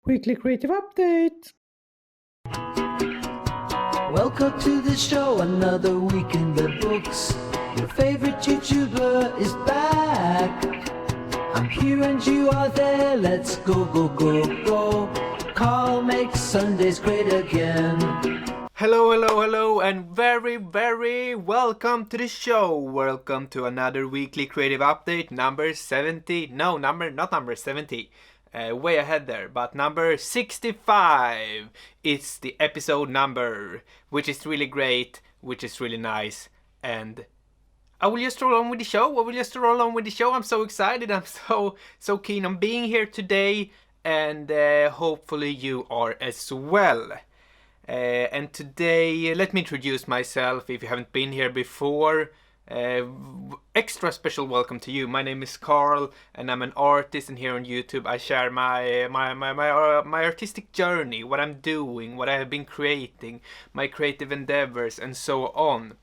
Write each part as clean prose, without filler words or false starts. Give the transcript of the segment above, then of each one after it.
Weekly Creative Update. Welcome to the show, another week in the books. Your favorite YouTuber is back. I'm here and you are there, let's go, go, go, go. Carl makes Sundays great again. Hello, and very welcome to the show. Welcome to another weekly creative update, number 70. No, not number 70. Way ahead there, but number 65. It's the episode number, which is really great, which is really nice, and I will just roll on with the show. I'm so excited. I'm so keen on being here today, and hopefully you are as well. And today, let me introduce myself if you haven't been here before. Extra special welcome to you. My name is Carl, and I'm an artist, and here on YouTube I share my artistic journey, what I'm doing, what I have been creating, my creative endeavors, and so on.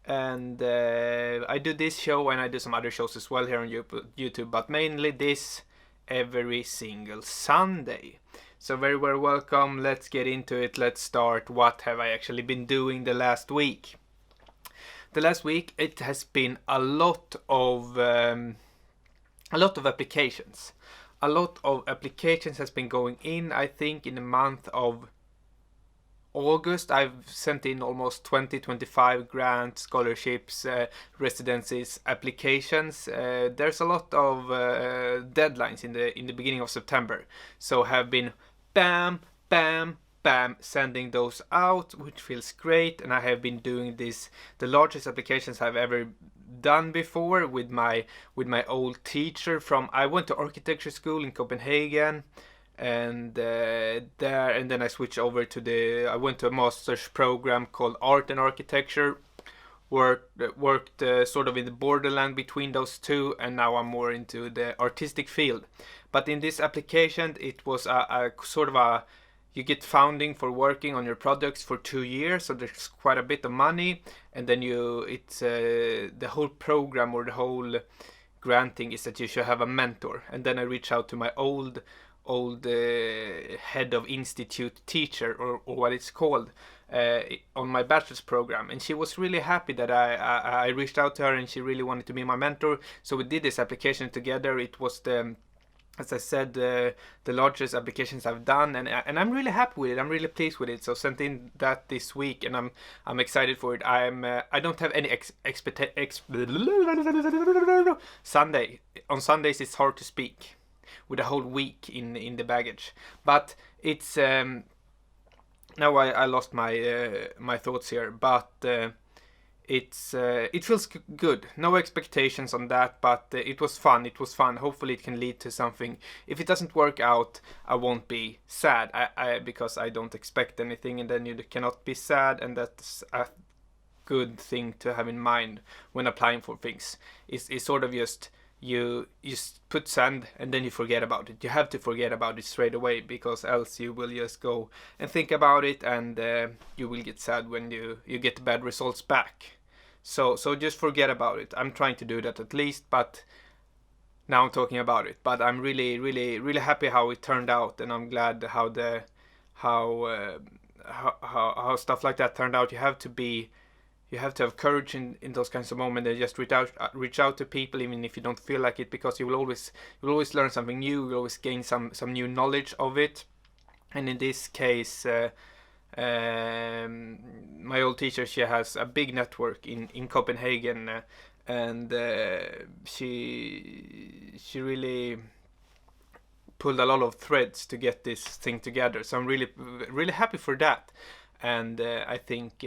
And I do this show, and I do some other shows as well here on YouTube, but mainly this every single Sunday. So very welcome. Let's get into it. Let's start. What have I actually been doing the last week? The last week it has been a lot of applications. A lot of applications has been going in. I think in the month of August I've sent in almost 25 grants, scholarships, residencies, applications. There's a lot of deadlines in the beginning of September, so have been bam sending those out, which feels great. And I have been doing this, the largest applications I've ever done before, with my old teacher from, I went to architecture school in Copenhagen, and then I switched over to I went to a master's program called Art and Architecture, worked sort of in the borderland between those two, and now I'm more into the artistic field. But in this application it was a sort of you get funding for working on your projects for 2 years, so there's quite a bit of money, and then it's the whole program, or the whole granting, is that you should have a mentor. And then I reached out to my old head of institute teacher, or what it's called, on my bachelor's program, and she was really happy that I reached out to her, and she really wanted to be my mentor. So we did this application together. It was as I said, the largest applications I've done, and I'm really happy with it. I'm really pleased with it. So sent in that this week, and I'm excited for it. I don't have any Sunday. On Sundays it's hard to speak with a whole week in the baggage, but it's now I lost my thoughts here, but it feels good. No expectations on that, but it was fun. Hopefully it can lead to something. If it doesn't work out, I won't be sad, because I don't expect anything, and then you cannot be sad, and that's a good thing to have in mind when applying for things. It's sort of just you put send, and then you forget about it. You have to forget about it straight away, because else you will just go and think about it, and you will get sad when you get bad results back. So just forget about it. I'm trying to do that at least, but now I'm talking about it. But I'm really happy how it turned out, and I'm glad how stuff like that turned out. You have to have courage in those kinds of moments, and just reach out to people, even if you don't feel like it, because you will always learn something new. You will always gain some new knowledge of it. And in this case, my old teacher, she has a big network in Copenhagen, and she really pulled a lot of threads to get this thing together. So I'm really happy for that, and I think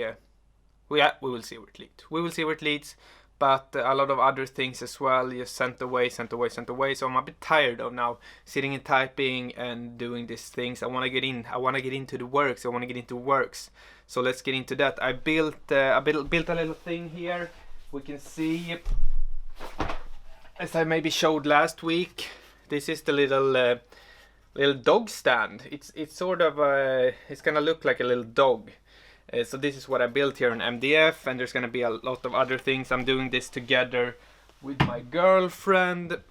we will see where it leads. But a lot of other things as well, just sent away. So I'm a bit tired of now sitting and typing and doing these things. I want to get into the works. So let's get into that. I built a little thing here. We can see, as I maybe showed last week, this is the little dog stand. It's sort of it's gonna look like a little dog. So this is what I built here in MDF, and there's gonna be a lot of other things. I'm doing this together with my girlfriend,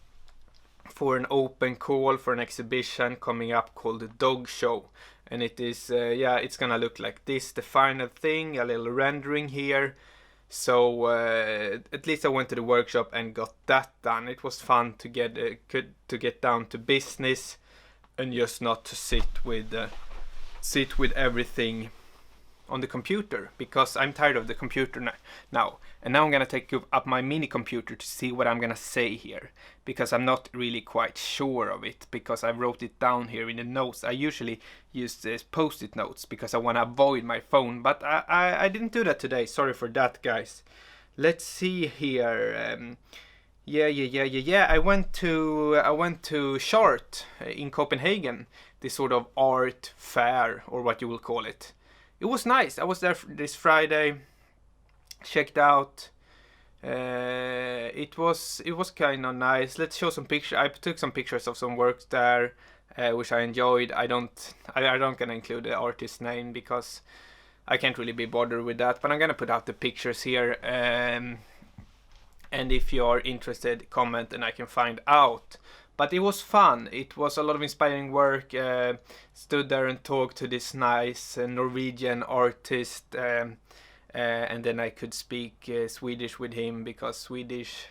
for an open call for an exhibition coming up called the Dog Show. And it is, it's gonna look like this, the final thing, a little rendering here. So at least I went to the workshop and got that done. It was fun to get down to business and just not to sit with everything on the computer, because I'm tired of the computer now. And now I'm gonna take up my mini computer to see what I'm gonna say here, because I'm not really quite sure of it, because I wrote it down here in the notes. I usually use this post-it notes because I want to avoid my phone, but I didn't do that today. Sorry for that, guys. Let's see here. I went to Chart in Copenhagen, this sort of art fair, or what you will call it. It was nice. I was there this Friday, checked out. It was kind of nice. Let's show some pictures. I took some pictures of some work there, which I enjoyed. I don't gonna include the artist's name because I can't really be bothered with that. But I'm gonna put out the pictures here. And if you are interested, comment and I can find out. But it was fun. It was a lot of inspiring work. Stood there and talked to this nice Norwegian artist, and then I could speak Swedish with him, because Swedish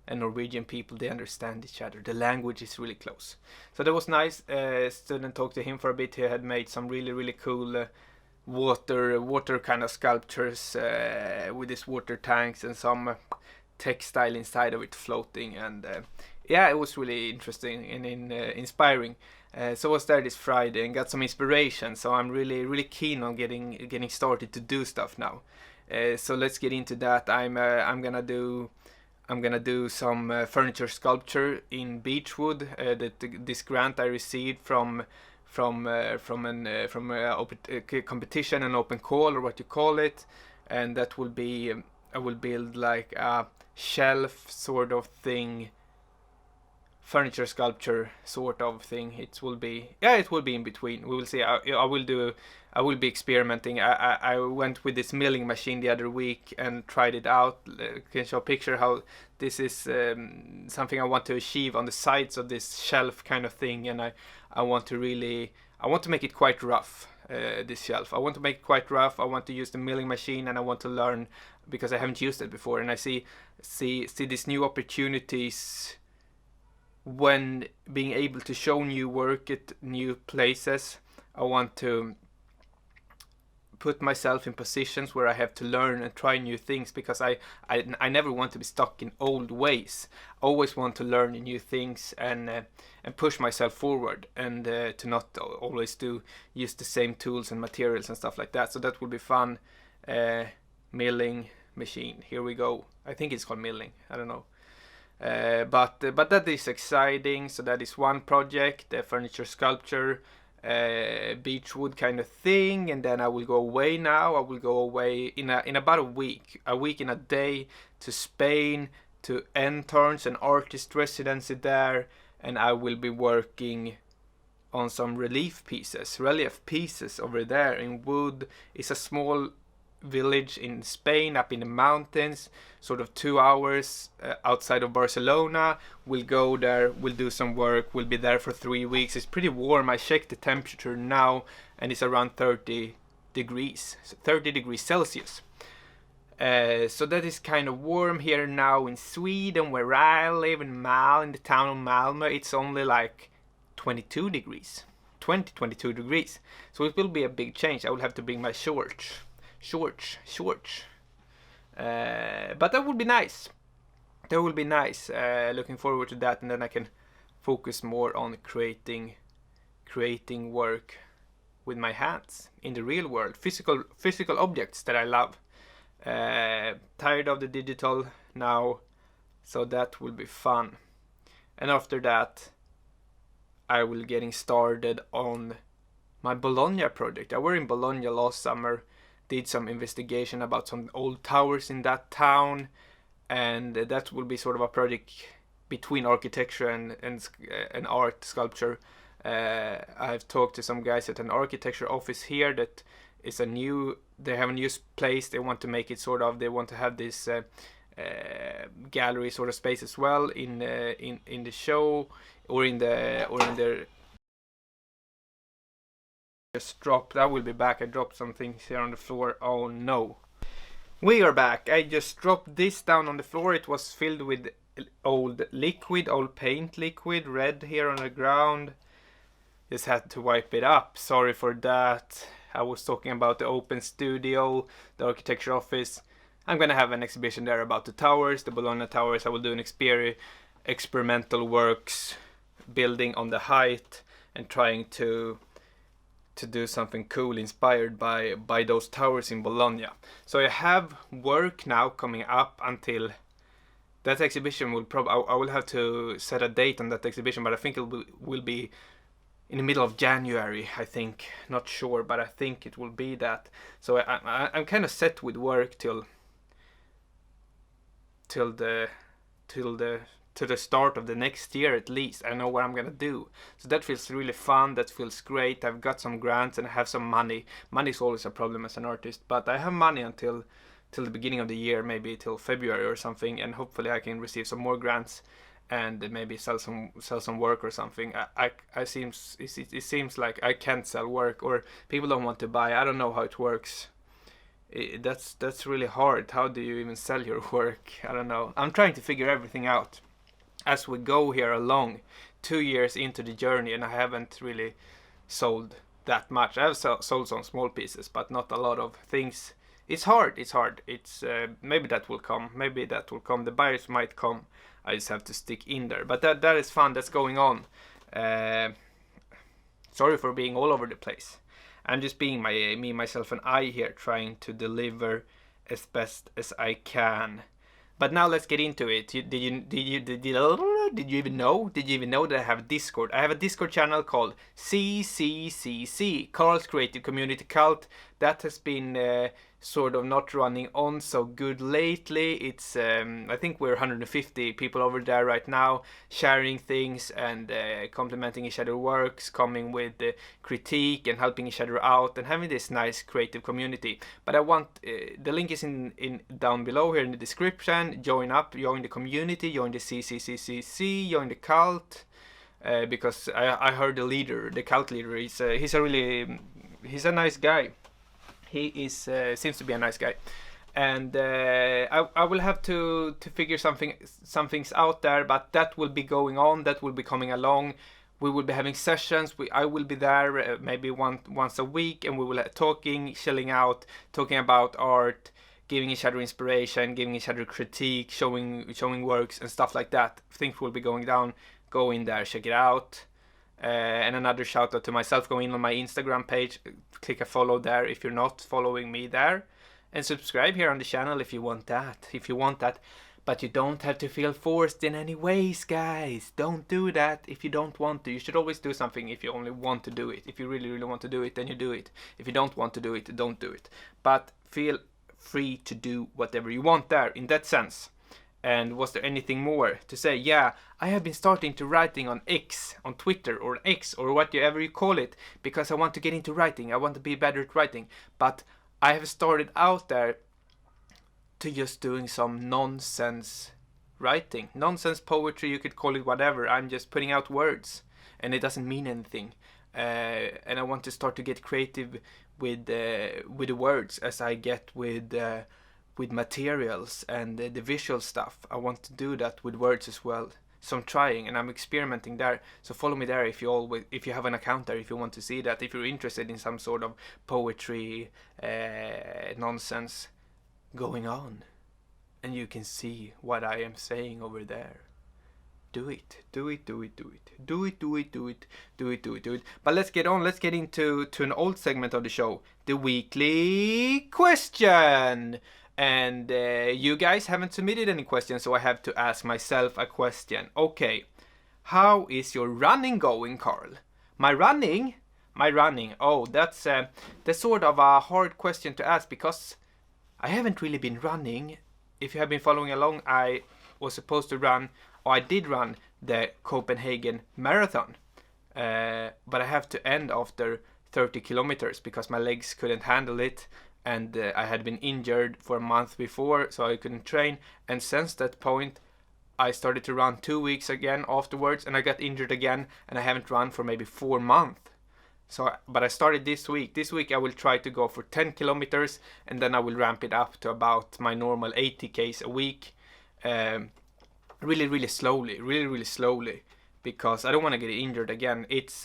and Norwegian people, they understand each other. The language is really close. So that was nice. Stood and talked to him for a bit. He had made some really cool water kind of sculptures with these water tanks and some textile inside of it floating, and it was really interesting and inspiring. So I was there this Friday and got some inspiration. So I'm really keen on getting started to do stuff now. So let's get into that. I'm gonna do some furniture sculpture in beechwood. This grant I received from a competition, an open call, or what you call it, and that will be I will build like a shelf sort of thing, furniture sculpture sort of thing. It will be in between. We will see. I will be experimenting. I went with this milling machine the other week and tried it out. Can show a picture how this is something I want to achieve on the sides of this shelf kind of thing, and I want to make it quite rough. This shelf, I want to make it quite rough. I want to use the milling machine, and I want to learn, because I haven't used it before, and I see these new opportunities when being able to show new work at new places. I want to put myself in positions where I have to learn and try new things, because I never want to be stuck in old ways. I always want to learn new things and push myself forward, and to not always use the same tools and materials and stuff like that. So that will be fun. Milling machine, here we go. I think it's called milling, I don't know. But that is exciting. So that is one project, the furniture sculpture, beechwood kind of thing. And then I will go away now. I will go away in about a week and a day, to Spain, to Entorns, an artist residency there, and I will be working on some relief pieces over there in wood. It's a small village in Spain, up in the mountains, sort of 2 hours outside of Barcelona. We'll go there, we'll do some work, we'll be there for 3 weeks. It's pretty warm. I checked the temperature now and it's around 30 degrees, so 30 degrees Celsius. So that is kind of warm here now in Sweden, where I live in the town of Malmö. It's only like 22 degrees. So it will be a big change. I will have to bring my shorts. But that would be nice. Looking forward to that, and then I can focus more on creating work with my hands in the real world, physical objects that I love. Tired of the digital now, so that will be fun. And after that, I will getting started on my Bologna project. I were in Bologna last summer, did some investigation about some old towers in that town, and that will be sort of a project between architecture and art sculpture. I've talked to some guys at an architecture office here that is they have a new place. They want to make it they want to have this gallery sort of space as well in the show or in the just dropped. I will be back. I dropped some things here on the floor. Oh no. We are back. I just dropped this down on the floor. It was filled with old paint liquid, red here on the ground. Just had to wipe it up. Sorry for that. I was talking about the open studio, the architecture office. I'm gonna have an exhibition there about the towers, the Bologna towers. I will do an experimental works building on the height and trying to do something cool inspired by those towers in Bologna. So I have work now coming up until that exhibition will I will have to set a date on that exhibition, but I think it will be in the middle of January, I think. Not sure, but I think it will be that. So I'm kind of set with work till the start of the next year at least. I know what I'm gonna do. So that feels really fun. That feels great. I've got some grants and I have some money. Money is always a problem as an artist, but I have money until the beginning of the year, maybe till February or something, and hopefully I can receive some more grants and maybe sell some work or something. It seems like I can't sell work or people don't want to buy. I don't know how it works. That's really hard. How do you even sell your work? I don't know. I'm trying to figure everything out as we go here along. 2 years into the journey and I haven't really sold that much. I've sold some small pieces, but not a lot of things. It's hard. It's maybe that will come. The buyers might come. I just have to stick in there. But that is fun. That's going on. Sorry for being all over the place. I'm just being me, myself, and I here, trying to deliver as best as I can. But now let's get into it. Did you even know? Did you even know that I have a Discord? I have a Discord channel called CCCCC, Carl's Creative Community Cult. That has been sort of not running on so good lately. It's I think we're 150 people over there right now, sharing things and complimenting each other's works, coming with critique and helping each other out and having this nice creative community. But I want the link is in down below here in the description. Join the community, join the CCCCC, join the cult. Because I heard the cult leader, he's a nice guy. He is seems to be a nice guy, and I will have to figure some things out there. But that will be going on. That will be coming along. We will be having sessions. I will be there maybe once a week, and we will talking, chilling out, talking about art, giving each other inspiration, giving each other critique, showing works and stuff like that. Things will be going down. Go in there, check it out. And another shout out to myself. Go in on my Instagram page, click a follow there if you're not following me there, and subscribe here on the channel if you want that. But you don't have to feel forced in any ways, guys. Don't do that if you don't want to. You should always do something if you only want to do it. If you really want to do it, then you do it. If you don't want to do it, don't do it. But feel free to do whatever you want there in that sense. And was there anything more to say? Yeah, I have been starting to writing on X, on Twitter or X or whatever you call it, because I want to get into writing. I want to be better at writing. But I have started out there to just doing some nonsense writing. Nonsense poetry, you could call it whatever. I'm just putting out words and it doesn't mean anything. And I want to start to get creative with the words as I get with materials and the visual stuff. I want to do that with words as well. So I'm trying and I'm experimenting there. So follow me there if you have an account there, if you want to see that, if you're interested in some sort of poetry nonsense going on, and you can see what I am saying over there. Do it. But let's get into an old segment of the show, the weekly question. And you guys haven't submitted any questions, so I have to ask myself a question. Okay, how is your running going, Carl? My running? Oh, that's sort of a hard question to ask because I haven't really been running. If you have been following along, I was supposed to run, or I did run the Copenhagen Marathon. But I have to end after 30 kilometers because my legs couldn't handle it. and I had been injured for a month before, so I couldn't train. And since that point, I started to run 2 weeks again afterwards, and I got injured again, and I haven't run for maybe 4 months. But I started this week. This week I will try to go for 10 kilometers, and then I will ramp it up to about my normal 80 Ks a week. Really slowly, because I don't want to get injured again. It's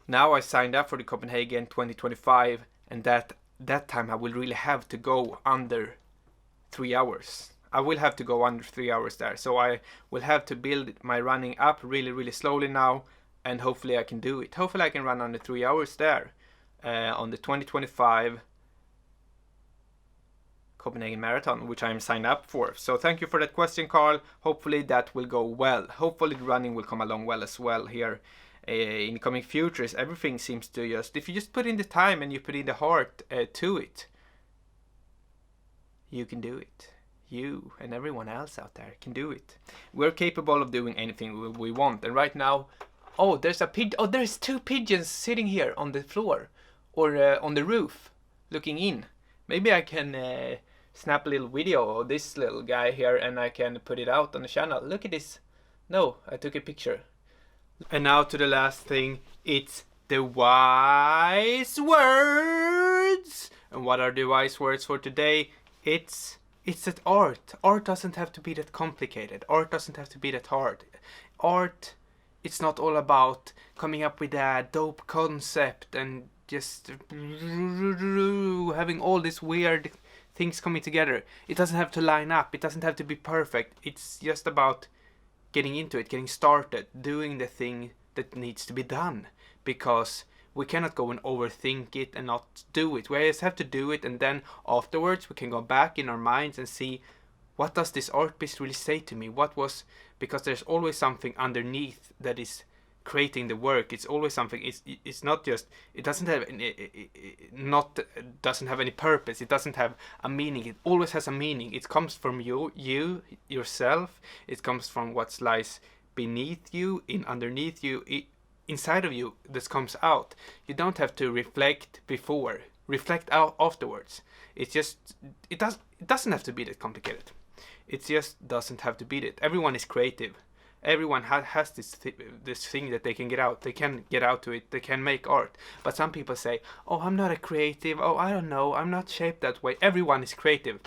now I signed up for the Copenhagen 2025, and that time I will really have to go under 3 hours. I will have to go under 3 hours there, so I will have to build my running up really slowly now, and hopefully I can do it. Hopefully I can run under 3 hours there on the 2025 Copenhagen Marathon, which I'm signed up for. So thank you for that question, Carl. Hopefully that will go well. Hopefully the running will come along well as well here in the coming futures. Everything seems to if you just put in the time and you put in the heart to it, you can do it. You and everyone else out there can do it. We're capable of doing anything we want. And right now, there's 2 pigeons sitting here on the floor or on the roof looking in. Maybe I can snap a little video of this little guy here, and I can put it out on the channel. Look at this. No, I took a picture. And now to the last thing. It's the wise words. And what are the wise words for today? It's that art doesn't have to be that complicated. Art doesn't have to be that hard. Art, it's not all about coming up with a dope concept and just having all these weird things coming together. It doesn't have to line up. It doesn't have to be perfect. It's just about getting into it, getting started, doing the thing that needs to be done. Because we cannot go and overthink it and not do it. We just have to do it, and then afterwards we can go back in our minds and see, what does this art piece really say to me? Because there's always something underneath that is creating the work. It's always something. It's not just. It doesn't have doesn't have any purpose. It doesn't have a meaning. It always has a meaning. It comes from you yourself. It comes from what lies beneath you, underneath you, inside of you. This comes out. You don't have to reflect before. Reflect out afterwards. It doesn't have to be that complicated. It just doesn't have to be that. Everyone is creative. Everyone has this thing that they can get out. They can get out to it. They can make art. But some people say, "Oh, I'm not a creative. Oh, I don't know. I'm not shaped that way." Everyone is creative.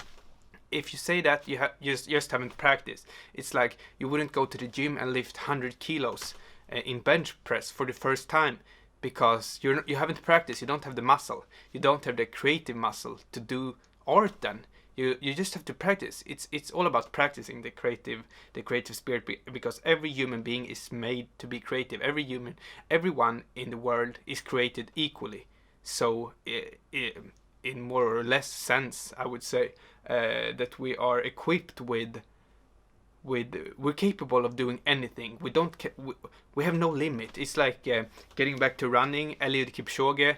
If you say that, you just haven't practiced. It's like you wouldn't go to the gym and lift 100 kilos in bench press for the first time, because you haven't practiced. You don't have the muscle. You don't have the creative muscle to do art. Then you just have to practice. It's all about practicing the creative spirit, because every human being is made to be creative. Everyone in the world is created equally. So in more or less sense, I would say that we are equipped with we're capable of doing anything. We have no limit. It's like getting back to running, Eliud Kipchoge.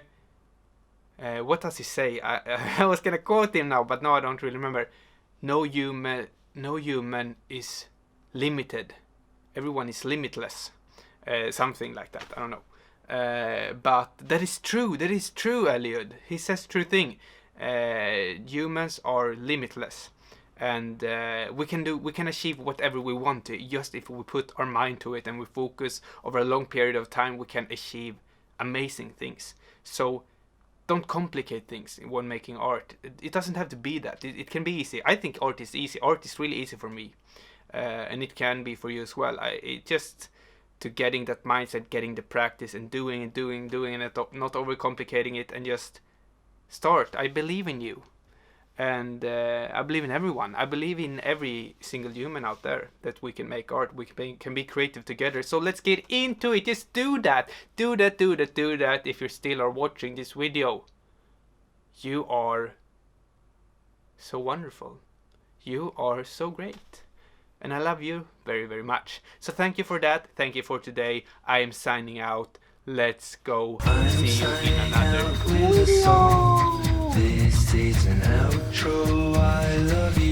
What does he say? I was gonna quote him now, but no, I don't really remember. No human is limited. Everyone is limitless. Something like that. I don't know. But that is true. That is true, Eliud. He says true thing. Humans are limitless, and we can achieve whatever we want to. Just if we put our mind to it and we focus over a long period of time, we can achieve amazing things. So don't complicate things when making art. It doesn't have to be that. It can be easy. I think art is easy. Art is really easy for me, and it can be for you as well. It just to getting that mindset, getting the practice, and doing, and not overcomplicating it, and just start. I believe in you, and I believe in everyone. I believe in every single human out there that we can make art. We can be creative together. So let's get into it. Just do that. Do that. If you still are watching this video, you are so wonderful. You are so great. And I love you very, very much. So thank you for that. Thank you for today. I am signing out. Let's go. See you in another video. This is an outro. I love you.